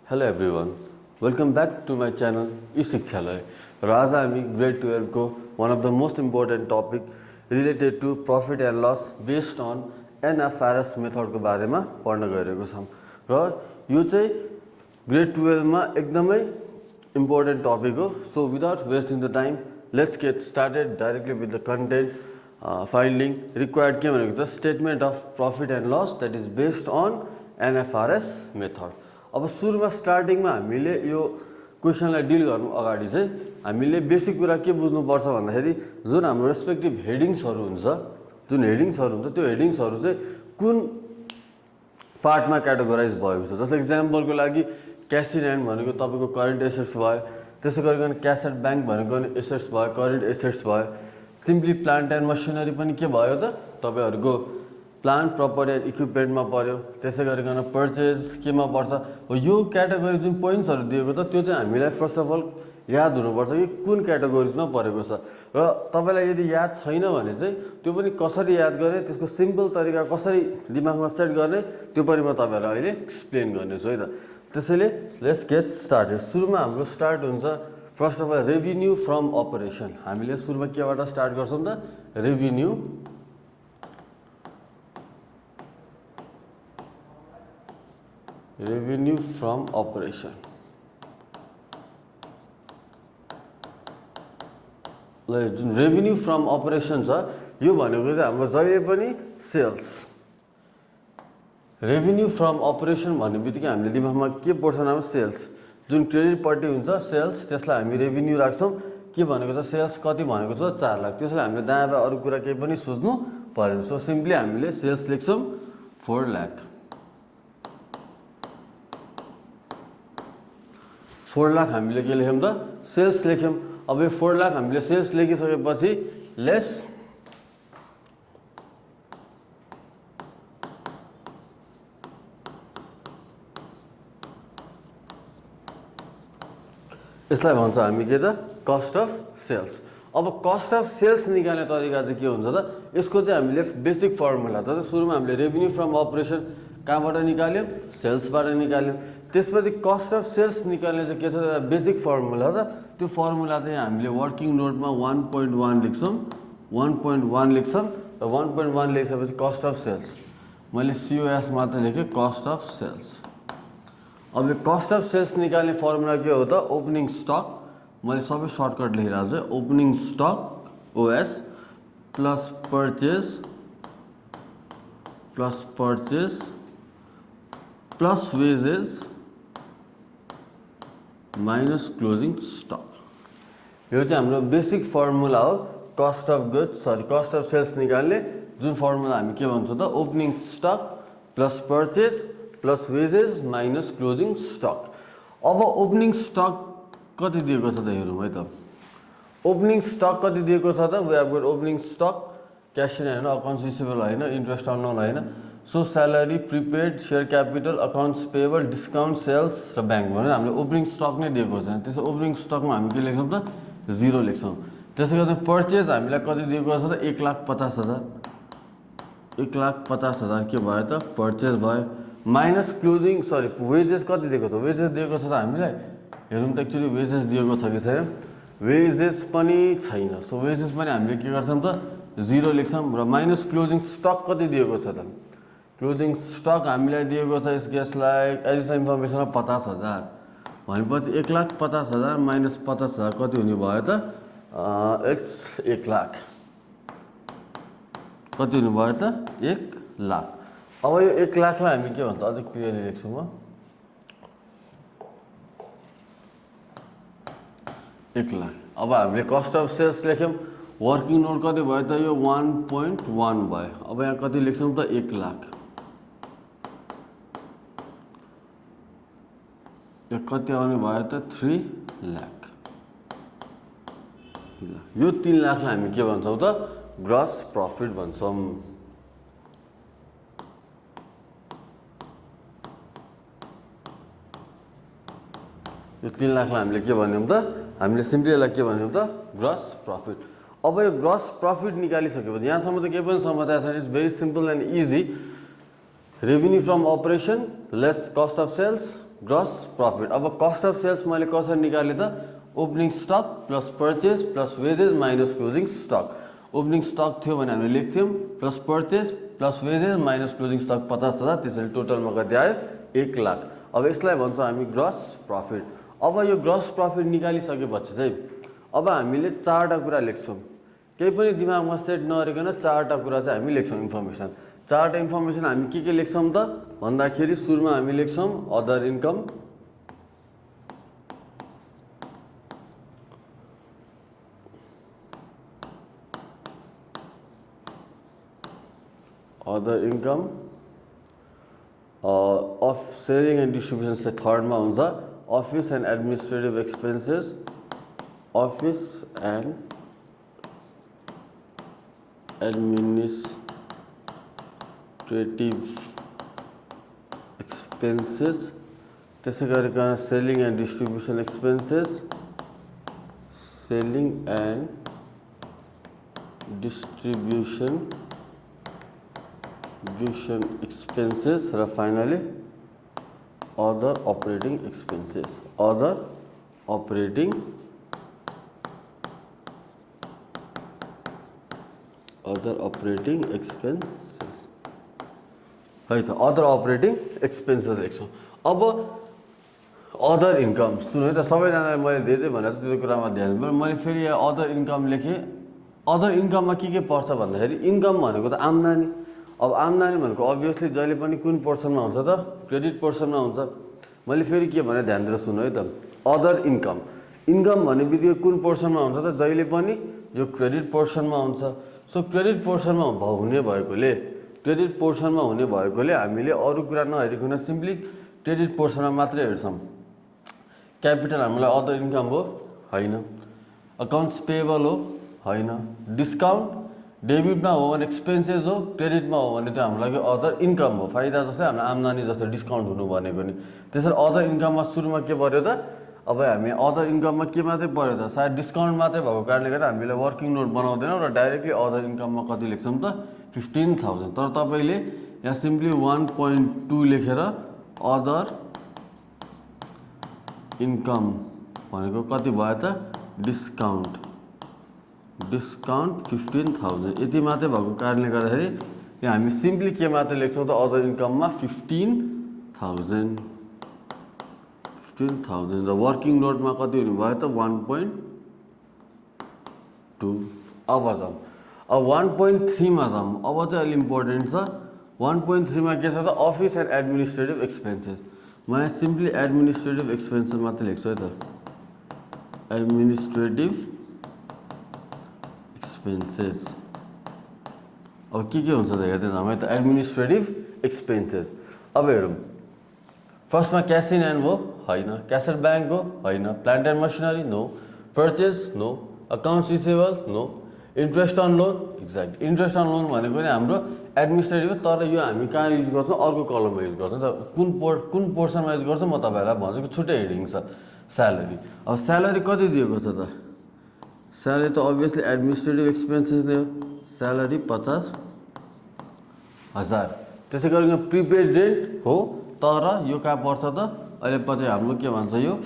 Hello everyone, welcome back to my channel eShikshalay. र आज हामी ग्रेड 12 को one of the most important topic related to profit and loss based on NFRS method को बारेमा पढ्न गइरहेको छौं र यो चाहिँ ग्रेड 12 मा एकदमै important topic हो. So without wasting the time, let's get started directly with the content. Finding required के भनेको त statement of profit and loss that is based on NFRS method. अब सुरुमा स्टार्टिङमा हामीले यो क्वेशनलाई डिल गर्नु अगाडि चाहिँ हामीले बेसिक कुरा के बुझ्नु पर्छ भन्दाखेरि जुन हाम्रो रेस्पेक्टिभ हेडिङ्सहरु हुन्छ त्यो हेडिङ्सहरु चाहिँ कुन पार्टमा क्याटेगोराइज भएको छ. जस्तो एक्जाम्पलको लागि क्याश इन ह्यान्ड भनेको तपाईको करेन्ट एसेट्स भयो, त्यसै गरिकन क्याश एट बैंक भनेको नि एसेट्स भयो, करेन्ट एसेट्स भयो. सिम्पली प्लान्ट एन्ड मसिनरी पनि के भयो त तपाईहरुको प्लान्ट प्रपर्टी एन्ड इक्विपमेन्टमा पर्यो. त्यसै गरिकन पर्चेज केमा पर्छ. यो क्याटेगोरी जुन पोइन्ट्सहरु दिएको त त्यो चाहिँ हामीलाई फर्स्ट अफ अल याद हुनुपर्छ कि कुन क्याटेगोरीमा परेको छ. र तपाईलाई यदि याद छैन भने चाहिँ त्यो पनि कसरी याद गर्ने, त्यसको सिम्पल तरिका कसरी दिमागमा सेट गर्ने त्यो पनि म तपाईहरुलाई अहिले एक्सप्लेन गर्नेछु है त. त्यसैले लेट्स गेट स्टार्टेड. सुरुमा हाम्रो स्टार्ट हुन्छ first of all revenue from operation. हामीले सुरुमा केबाट स्टार्ट गर्छौं त रेभिन्यू फ्रम अपरेसन. ल जुन रेभिन्यू फ्रम अपरेसन छ यो भनेको चाहिँ हाम्रो जहिले पनि सेल्स. रेभिन्यू फ्रम अपरेसन भन्नेबित्तिकै हामीले दिमागमा के पर्छ नाम सेल्स. जुन क्रेडिट पट्टि हुन्छ सेल्स त्यसलाई हामी रेभिन्यू राख्छौं. के भनेको छ सेल्स कति भनेको छ 4 लाख. त्यसैले हामीले दायाँ बायाँ अरु कुरा केही पनि सोच्नु पर्दैन. सो सिम्पली हामीले सेल्स लेख्छौं 4 लाख. 4 लाख हामीले के लेख्यौं त सेल्स लेख्यौं. अब यो 4 लाख हामीले सेल्स लेखिसकेपछि लेस यसलाई भन्छ हामी के त कस्ट अफ सेल्स. अब कस्ट अफ सेल्स निकाल्ने तरिका चाहिँ के हुन्छ त यसको चाहिँ हामीले बेसिक फर्मुला त सुरुमा हामीले रेभिन्यू फ्रम अपरेसन कहाँबाट निकाल्यौं सेल्सबाट निकाल्यौं. त्यसपछि कस्ट अफ सेल्स निकाल्ने चाहिँ के छ बेसिक फर्मुला त त्यो फर्मुला चाहिँ हामीले वर्किङ नोटमा 1.1 लेख्छौं. 1.1 लेख्छौं र 1.1 लेखेपछि कस्ट अफ सेल्स मैले COS मात्र लेखे कस्ट अफ सेल्स. अब यो कस्ट अफ सेल्स निकाल्ने फर्मुला के हो त ओपनिङ स्टक. मैले सबै सर्टकट लेखिरहेको छु. Opening stock OS plus purchase plus wages minus closing stock. यो चाहिँ हाम्रो बेसिक फर्मुला हो कस्ट अफ सेल्स निकाल्ने. जुन फर्मुला हामी के भन्छौं त opening stock plus purchase plus wages minus closing stock. अब ओपनिङ स्टक कति दिएको छ त हेरौँ है त. ओपनिङ स्टक कति दिएको छ त we have got opening stock cash in हैन, अकाउन्ट्स रिसिभेबल हैन, इन्ट्रेस्ट अननोन हैन. So salary prepaid share capital accounts payable discount sales र बैंक भनेर हामीले ओपनिङ स्टक नै दिएको छ. त्यसो ओपनिङ स्टकमा हामी के लेख्छौं त 0 लेख्छौं. त्यसै गरी पर्चेज हामीलाई कति दिएको छ त 1,50,000. 1,50,000 के भयो त पर्चेज भयो. माइनस क्लोजिङ वेजेस कति दिएको त वेजेस दिएको छ त हामीलाई हेरौँ त एक्चुअली वेजेस दिएको छ कि छैन. वेजेस पनि छैन. सो वेजेस पनि हामीले के गर्छौं त 0 लेख्छौं र माइनस क्लोजिङ स्टक कति दिएको छ त क्लोजिङ स्टक हामीलाई दिएको छ यसलाई एडिसनल इन्फर्मेसनमा 50,000 भनेपछि 1,50,000 माइनस 50,000 कति हुने भयो त इट्स 1 लाख. कति हुने भयो त 1 लाख. अब यो 1 लाखलाई हामी के भन्छ अझ क्लियरली लेख्छु म 1 लाख. अब हामीले कस्ट अफ सेल्स लेख्यौं. वर्किङ नोट कति भयो त यो 1.1 भयो. अब यहाँ कति लेख्छौं त 1 लाख. यो कति आउने भयो त 3 लाख. यो 3 लाखलाई हामी के भन्छौं त ग्रस प्रफिट भन्छौं. यो 3 लाखलाई हामीले के भन्यौं त हामीले सिम्पली यसलाई के भन्यौं त ग्रस प्रफिट. अब यो ग्रस प्रफिट निकालिसकेपछि यहाँसम्म त केही पनि समस्या छैन. It's very simple and easy. Revenue from operation less cost of sales gross profit. अब कस्ट अफ सेल्स मैले कसरी निकालेँ त opening stock plus purchase plus wages minus closing stock. Opening stock थियो भने हामीले लेख्थ्यौँ plus purchase plus wages minus closing stock 50,000, त्यसरी टोटलमा कति आयो 1 लाख। अब यसलाई भन्छ हामी ग्रस प्रॉफिट। अब यो ग्रस प्रॉफिट निकालिसकेपछि चाहिँ अब हामीले चारवटा कुरा लेख्छौँ, केही पनि दिमागमा सेट नगरिकन चारवटा कुरा चाहिँ हामी लेख्छौँ इन्फर्मेसन। चारवटा इन्फर्मेसन हामी के लेख्छौँ त भन्दाखेरि सुरुमा हामी लेख्छौँ other income, other income of selling and distribution चाहिँ थर्डमा हुन्छ, office and administrative expenses, office and administrative expenses, त्यसै गरिकन selling and distribution expenses, selling and distribution expenses र finally other operating expenses, other operating expenses है त, other operating expenses लेख्छौँ। अब अदर इन्कम सुन्नु है त, सबैजनाले मैले धेरै भनेर त्यो कुरामा ध्यान दिनु, मैले फेरि यहाँ अदर इन्कम लेखेँ। अदर इन्कममा के पर्छ भन्दाखेरि इन्कम भनेको त आम्दानी। अब आम्दानी भनेको अभियसली जहिले पनि कुन पोर्सनमा हुन्छ त क्रेडिट पोर्सनमा हुन्छ। मैले फेरि के भने ध्यान दिएर सुन्नु है त, अदर इन्कम इन्कम भन्ने बित्तिकै कुन पोर्सनमा हुन्छ त जहिले पनि यो क्रेडिट पोर्सनमा हुन्छ। सो क्रेडिट पोर्सनमा हुने भएकोले हामीले अरू कुरा नहेरिकन सिम्पली क्रेडिट पोर्सनमा मात्रै हेर्छौँ। क्यापिटल हामीलाई अदर इन्कम हो होइन, अकाउन्ट्स पेएबल हो होइन, डिस्काउन्ट डेबिटमा हो भने एक्सपेन्सेस हो, क्रेडिटमा हो भने त्यो हाम्रो लागि अदर इन्कम हो। फाइदा जस्तै हाम्रो आम्दानी जस्तो डिस्काउन्ट हुनु भनेको नि। त्यसरी अदर इन्कममा सुरुमा के पर्यो त, अब हामी अदर इन्कममा के मात्रै पर्यो त, सायद डिस्काउन्ट मात्रै भएको कारणले गर्दा हामीले वर्किङ नोट बनाउँदैनौँ र डाइरेक्टली अदर इन्कममा कति लेख्छौँ त 15,000। तर तपाईँले यहाँ सिम्पली 1.2 लेखेर अदर इन्कम भनेको कति भयो त डिस्काउन्ट 15,000 यति मात्रै भएको कारणले गर्दाखेरि यहाँ हामी सिम्पली के मात्रै लेख्छौँ त अदर इन्कममा 15,000 र वर्किङ नोटमा कति हुने भयो त 1.2। अब जाउँ, अब 1.3 मा जाउँ। अब चाहिँ अलि इम्पोर्टेन्ट छ। 1.3 मा के छ त अफिस एन्ड एडमिनिस्ट्रेटिभ एक्सपेन्सेस। म यहाँ सिम्पली एडमिनिस्ट्रेटिभ एक्सपेन्सेस मात्रै लेख्छु है त, एडमिनिस्ट्रेटिभ एक्सपेन्सेस। अब के हुन्छ त हेर्दै जाउँ है त, एडमिनिस्ट्रेटिभ एक्सपेन्सेस। अब हेरौँ, फर्स्टमा क्यास इन ह्यान्ड हो होइन, क्यास एट ब्याङ्क हो होइन, plant and machinery no, purchase no, accounts receivable no, interest on loan exact. Interest on loan भनेको नि हाम्रो एडमिनिस्ट्रेटिभ हो, तर यो हामी कहाँ युज गर्छौँ अर्को कलममा युज गर्छौँ त, कुन पोर्सनमा युज गर्छौँ म तपाईँहरूलाई भन्छु। छुट्टै हेडिङ छ स्यालेरी। अब स्यालेरी कति दिएको छ त, स्यालेरी त अभियसली एडमिनिस्ट्रेटिभ एक्सपेन्सेस नै हो, स्यालेरी 50,000। त्यसै गरिकन प्रिपेड रेन्ट हो, तर यो कहाँ पर्छ त अहिले पछि हाम्रो के भन्छ यो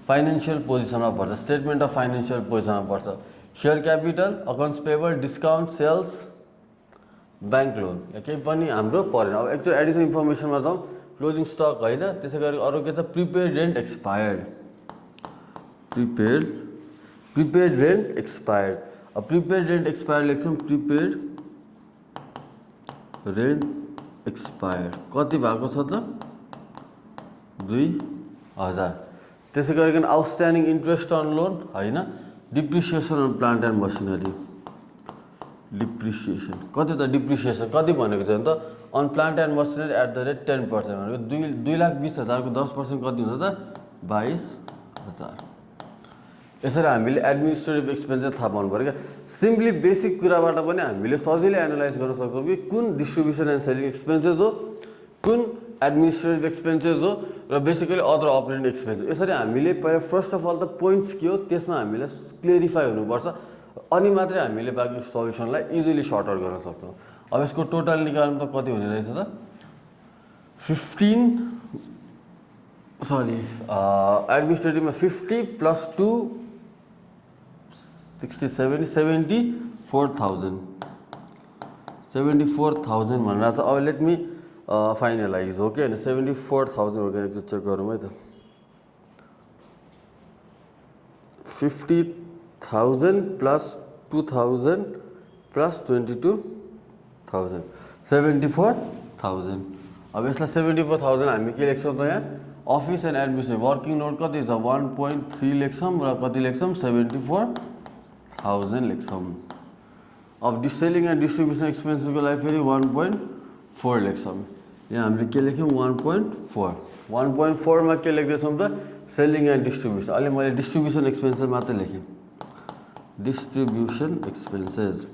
फाइनेन्सियल पोजिसनमा पर्छ, स्टेटमेन्ट अफ फाइनेन्सियल पोजिसनमा पर्छ। Share capital, accounts payable, discount, sales, bank loan या केही पनि हाम्रो परेन। अब एक्चुअल एडिसनल इन्फर्मेसनमा जाउँ, क्लोजिङ स्टक होइन, त्यसै गरी अरू के छ prepaid rent expired, prepaid rent expired. अब प्रिपेड रेन्ट एक्सपायर्ड लेख्छौँ, प्रिपेड रेन्ट एक्सपायर्ड कति भएको छ त 2,000। त्यसै गरिकन आउटस्ट्यान्डिङ इन्ट्रेस्ट अन लोन होइन, depreciation on plant and machinery, depreciation कति त डिप्रिसिएसन कति भनेको छ भने त on plant and machinery at the rate 10% भनेको 2,20,000 को 10% कति हुन्छ त 22,000। यसरी हामीले एडमिनिस्ट्रेटिभ एक्सपेन्सेस थाहा पाउनु पऱ्यो क्या। सिम्पली बेसिक कुराबाट पनि हामीले सजिलै एनालाइज गर्न सक्छौँ कि कुन डिस्ट्रिब्युसन एन्ड सेलिङ एक्सपेन्सेस हो, कुन एडमिनिस्ट्रेटिभ एक्सपेन्सेस हो र बेसिकली अदर अपरेटिङ एक्सपेन्सेस। यसरी हामीले पहिला फर्स्ट अफ अल त पोइन्ट्स के हो त्यसमा हामीलाई क्लियरिफाई हुनुपर्छ, अनि मात्रै हामीले बाँकी सल्युसनलाई इजिली सर्ट आउट गर्न सक्छौँ। अब यसको टोटल निकाल्नु त कति हुने रहेछ त 15 सरी एडमिनिस्ट्रेटिभमा 50 प्लस 2 60 70 74,000 भनेर छ। अब लेट मी फाइनलाइज हो कि होइन 74,000 हो कि एकचोटि चेक गरौँ है त 50,000 प्लस 2,000 प्लस 22,000 74,000। अब यसलाई 74,000 हामी के लेख्छौँ त यहाँ office and administration working note कति छ 1.3 लेख्छौँ र कति लेख्छौँ 74,000 लेख्छौँ। अब सेलिङ एन्ड डिस्ट्रिब्युसन एक्सपेन्सेसको लागि फेरि 1.4 लेख्छौँ। यहाँ हामीले के लेख्यौँ 1.4 1.4मा के लेख्दैछौँ त सेलिङ एन्ड डिस्ट्रिब्युसन। अहिले मैले डिस्ट्रिब्युसन एक्सपेन्सेस मात्रै लेखेँ डिस्ट्रिब्युसन एक्सपेन्सेस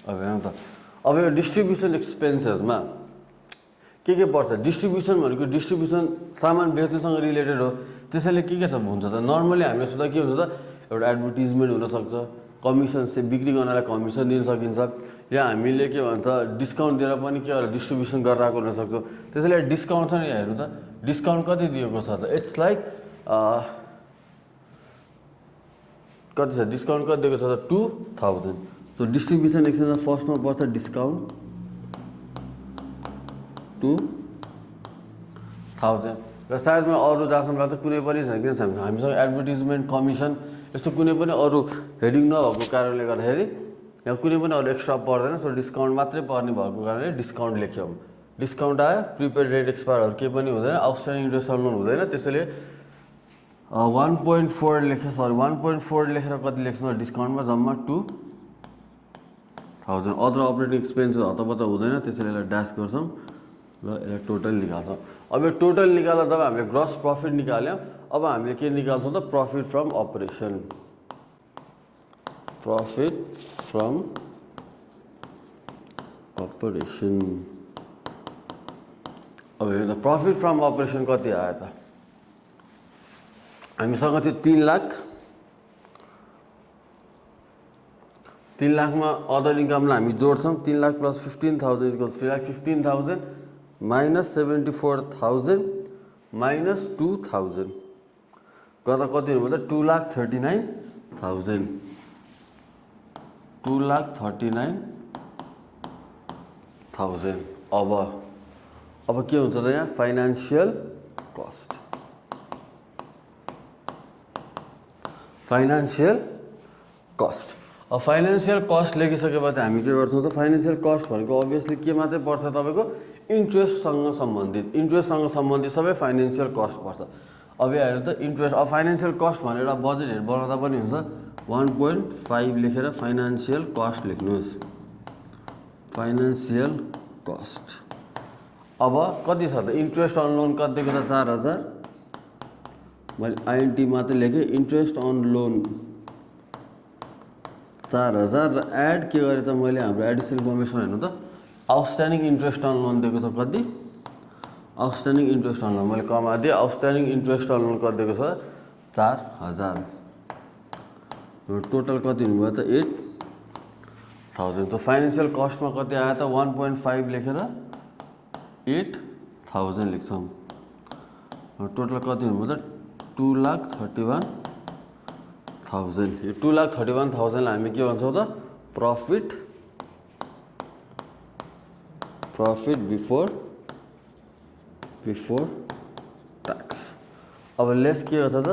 अब हेर्नु त अब यो डिस्ट्रिब्युसन एक्सपेन्सेसमा के पर्छ डिस्ट्रिब्युसन भनेको डिस्ट्रिब्युसन सामान बेच्नेसँग रिलेटेड हो। त्यसैले के छ हुन्छ त नर्मली हामीले सोच्दा के हुन्छ त एउटा एडभर्टिजमेन्ट हुनसक्छ कमिसन चाहिँ बिक्री गर्नलाई कमिसन दिन सकिन्छ या हामीले के भन्छ डिस्काउन्ट दिएर पनि के होला डिस्ट्रिब्युसन गरेर आएको हुनसक्छ। त्यसैले डिस्काउन्ट छ नि हेर्नु त डिस्काउन्ट कति दिएको छ त इट्स लाइक कति छ डिस्काउन्ट कति दिएको छ त 2,000। सो डिस्ट्रिब्युसन एक्सपेन्समा फर्स्टमा पर्छ डिस्काउन्ट 2,000 र सायद म अरू जहाँसम्म लाग्छ कुनै पनि छैन किन छैन हामीसँग एडभर्टिजमेन्ट कमिसन यस्तो कुनै पनि अरू हेडिङ नभएको कारणले गर्दाखेरि यहाँ कुनै पनि अरू एक्स्ट्रा पर्दैन। सो डिस्काउन्ट मात्रै पर्ने भएको कारणले डिस्काउन्ट लेख्यौँ। डिस्काउन्ट आयो प्रिपेड रेट एक्सपायरहरू केही पनि हुँदैन आउटस्ट्यान्डिङ इन्ट्रेस्ट लोन हुँदैन। त्यसैले 1.4 लेखेँ सरी 1.4 लेखेर कति लेख्छौँ डिस्काउन्टमा जम्मा 2,000 अदर अपरेटिङ एक्सपेन्सेस हतपत हुँदैन त्यसैले यसलाई ड्यास गर्छौँ र यसलाई टोटल निकाल्छौँ। अब यो टोटल निकाल्दा जब हामीले ग्रस प्रफिट निकाल्यौँ अब हामीले के निकाल्छौँ त प्रफिट फ्रम अपरेसन अब हेर्नु त प्रफिट फ्रम अपरेसन कति आयो त हामीसँग थियो 3 लाख 3 लाखमा अदर इन्कमलाई हामी जोड्छौँ 3 lakh plus 15,000 equals 3,15,000 minus 74,000 minus 2,000 गर्दा कति हुनु पर्दा 2,39,000 2,39,000। अब के हुन्छ त यहाँ फाइनान्सियल कस्ट अब फाइनान्सियल कस्ट लेखिसकेपछि हामी के गर्छौँ त फाइनान्सियल कस्ट भनेको अभियसली के मात्रै पर्छ तपाईँको इन्ट्रेस्टसँग सम्बन्धित सबै फाइनान्सियल कस्ट पर्छ। अब यहाँ हेर्नु त इन्ट्रेस्ट अब फाइनान्सियल कस्ट भनेर एउटा बजेटहरू बनाउँदा पनि हुन्छ 1.5 लेखेर फाइनान्सियल कस्ट लेख्नुहोस् फाइनान्सियल कस्ट। अब कति छ त इन्ट्रेस्ट अन लोन कति दिएको त 4,000 मैले आइएनटी मात्रै लेखेँ इन्ट्रेस्ट अन लोन 4,000 र एड के गरेँ त मैले हाम्रो एडिसनल इन्फर्मेसन हेर्नु त आउटस्ट्यान्डिङ इन्ट्रेस्ट अन लोन दिएको छ कति आउटस्ट्यान्डिङ इन्ट्रेस्ट अन लोन मैले कमा दिएँ आउटस्ट्यान्डिङ इन्ट्रेस्ट अन लोन कति दिएको छ 4,000 टोटल कति हुनुभयो त 8,000। त फाइनेन्सियल कस्टमा कति आयो त 1.5 लेखेर 8,000 लेख्छौँ टोटल कति हुनुभयो त 2,31,000। यो 2,31,000लाई हामी के भन्छौँ त प्रफिट बिफोर ट्याक्स। अब लेस के गर्छ त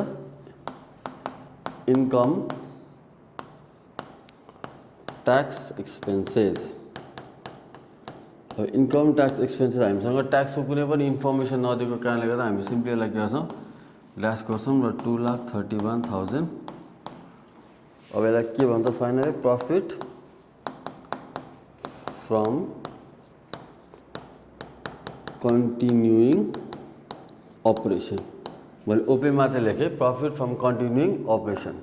इन्कम ट्याक्स एक्सपेन्सेस। अब इन्कम ट्याक्स एक्सपेन्सेस हामीसँग ट्याक्सको कुनै पनि इन्फर्मेसन नदिएको कारणले गर्दा हामी सिम्पली यसलाई के गर्छौँ ड्यास गर्छौँ र 2,31,000। अब यसलाई के भन्छ finally profit from continuing operation मैले ओपे मात्रै लेखेँ profit from continuing operation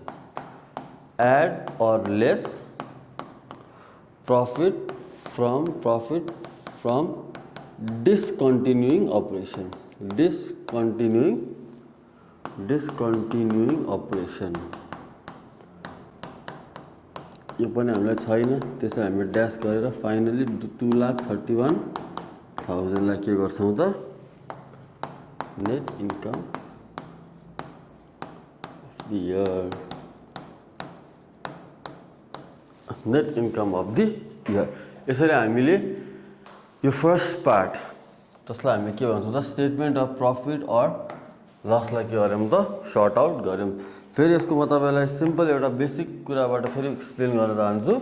add or less profit from discontinuing operation discontinuing operation यो पनि हामीलाई छैन त्यसैले हामीले ड्यास गरेर फाइनली 2,31,000 1000 लाई के गर्छौं त net income of the year, net income of the year. यसरी हामीले यो फर्स्ट पार्ट जसलाई हामी के भन्छौँ त स्टेटमेन्ट अफ प्रफिट अर लसलाई के गर्यौँ त सर्ट आउट गर्यौँ। फेरि यसको म तपाईलाई सिम्पल एउटा बेसिक कुराबाट फेरि एक्सप्लेन गर्न चाहन्छु।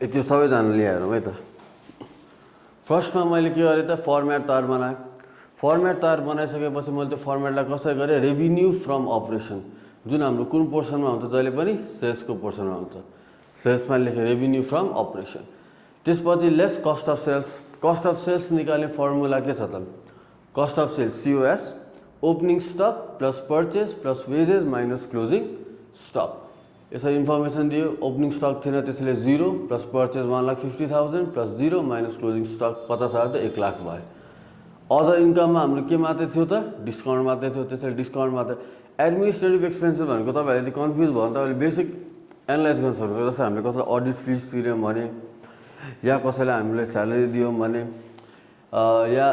त्यो सबैजनाले हेरौँ है त। फर्स्टमा मैले के गरेँ त फर्मेट तयार बनाएँ। फर्मेट तयार बनाइसकेपछि मैले त्यो फर्मेटलाई कसरी गरेँ रेभिन्यू फ्रम अपरेसन, जुन हाम्रो कुन पोर्सनमा हुन्छ जहिले पनि सेल्सको पोर्सनमा हुन्छ। सेल्समा लेखेँ रेभिन्यू फ्रम अपरेसन। त्यसपछि less cost of sales. Cost of sales निकाल्ने फर्मुला के छ त cost of sales COS opening stock plus purchase plus wages minus closing stock. यसरी इन्फर्मेसन दियो। ओपनिङ स्टक थिएन त्यसले 0 plus purchase 1,50,000 plus 0 minus closing stock 50,000 त 1 लाख भयो। अदर इन्कममा हाम्रो के मात्रै थियो त डिस्काउन्ट मात्रै थियो। त्यसरी डिस्काउन्ट मात्रै। एडमिनिस्ट्रेटिभ एक्सपेन्सेस भनेको तपाईँहरूले यदि कन्फ्युज भयो भने तपाईँले बेसिक एनालाइज गर्न सक्नुहुन्छ। जस्तै हामीले कसैलाई अडिट फिस तिर्यौँ भने या कसैलाई हामीले स्यालेरी दियौँ भने या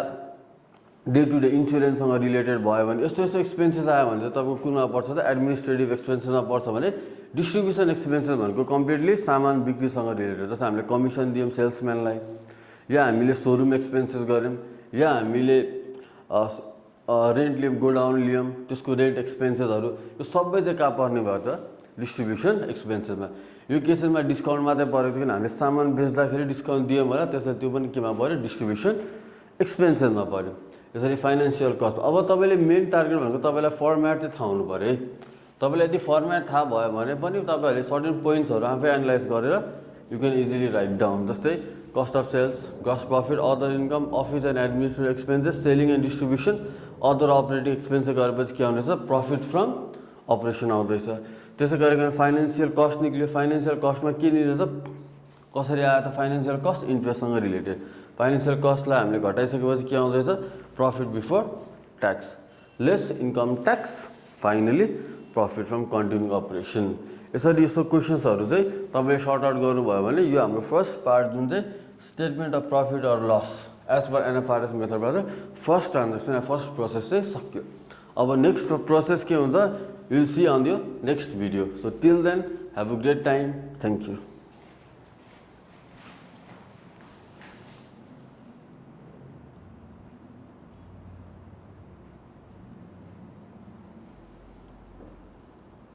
डे टु डे इन्सुरेन्ससँग रिलेटेड भयो भने यस्तो यस्तो एक्सपेन्सेस आयो भने चाहिँ तपाईँको कुनमा पर्छ त एडमिनिस्ट्रेटिभ एक्सपेन्सेसमा पर्छ भने डिस्ट्रिब्युसन एक्सपेन्सेस भनेको कम्प्लिटली सामान बिक्रीसँग रिलेटेड। जस्तै हामीले कमिसन दियौँ सेल्सम्यानलाई या हामीले सोरुम एक्सपेन्सेस गऱ्यौँ या हामीले रेन्ट लियौँ गोडाउन लियौँ त्यसको रेन्ट एक्सपेन्सेसहरू यो सबै चाहिँ कहाँ पर्ने भयो त डिस्ट्रिब्युसन एक्सपेन्सेसमा। यो केसमा डिस्काउन्ट मात्रै परेको थियो किन हामीले सामान बेच्दाखेरि डिस्काउन्ट दियौँ होला त्यसलाई त्यो पनि केमा पऱ्यो डिस्ट्रिब्युसन एक्सपेन्सेसमा पऱ्यो। यसरी फाइनेन्सियल कस्ट। अब तपाईँले मेन टार्गेट भनेको तपाईँलाई फर्मेट चाहिँ थाहा हुनु पऱ्यो है। तपाईँलाई यदि फर्मेट थाहा भयो भने पनि तपाईँहरूले सर्टेन पोइन्ट्सहरू आफै एनालाइज गरेर you can easily write down. जस्तै cost of sales, gross profit, other income, office and administrative expenses, selling and distribution, other operating expenses गरेपछि के आउँदैछ प्रफिट फ्रम अपरेसन आउँदैछ। त्यसै गरिकन फाइनेन्सियल कस्ट निक्ल्यो। फाइनेन्सियल कस्टमा के निस्केछ कसरी आयो त फाइनेन्सियल कस्ट इन्ट्रेस्टसँग रिलेटेड। फाइनेन्सियल कस्टलाई हामीले घटाइसकेपछि के आउँदैछ profit before tax less income tax finally profit from continuing operation. यसरी यस्तो क्वेसन्सहरू चाहिँ तपाईँले सर्ट आउट गर्नुभयो भने यो हाम्रो फर्स्ट पार्ट जुन चाहिँ statement of profit or loss as per NFRS मेथडबाट फर्स्ट ट्रान्जेक्सन या फर्स्ट प्रोसेस चाहिँ सक्यो। अब नेक्स्ट प्रोसेस के हुन्छ will see on the next video. So till then have a great time. Thank you.